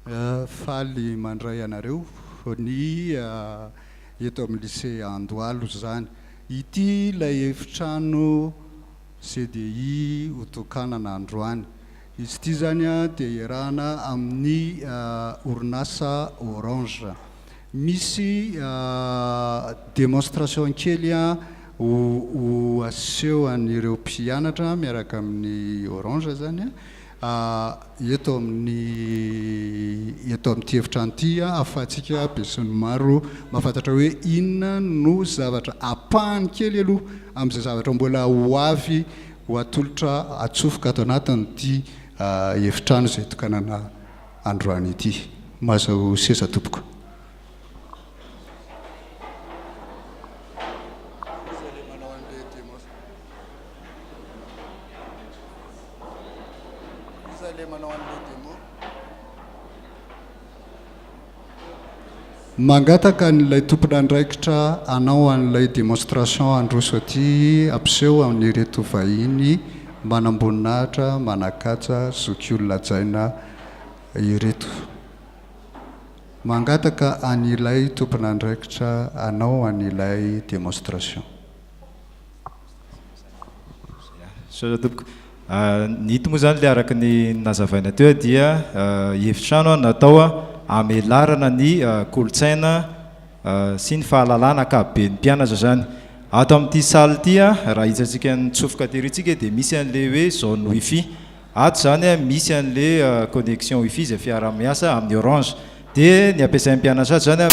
Faly mandray anareo ny eto amin'ny lycée Andohalo zany. Ity ilay efitrano CDI hotokanana androany. Izy ity zany dia iarahana amin'ny orinasa Orange. Misy démonstration kely ho aseho an'ireo mpianatra miaraka amin'ny Orange zany eto amin'ity efitrano ity ahafahantsika be sy ny maro mahafantatra hoe inona no zavatra apahany kely aloha amin'izay zavatra mbola ho avy ho atolotra atsofoka ato anatin'ity efitrano izay tokanana androany ity. Mazao seza tompoko. Mangataka n'ilay tompon'andraikitra anao an'ilay démonstration androso aty ampiseho amin'ireto vahiny manamboninahitra manakatsa zoky olona jaina ireto. Mangataka an'ilay tompon'andraikitra anao an'ilay démonstration. Ny hita moa zany ilay araka ny nazavaina teo dia efitrano natao amelarana ny kolotsaina sy ny fahalalana akapoben'ny mpianatra zany. Ato amin'ity salle ity raha hitsantsika ny tsofoka tery-tsika dia misy an'ilay hoe zone wifi. Ato zany misy an'ilay connexion wifi izay fiara-miasa amin'ny Orange. Dia ny ampiasain'ny mpianatra ato zany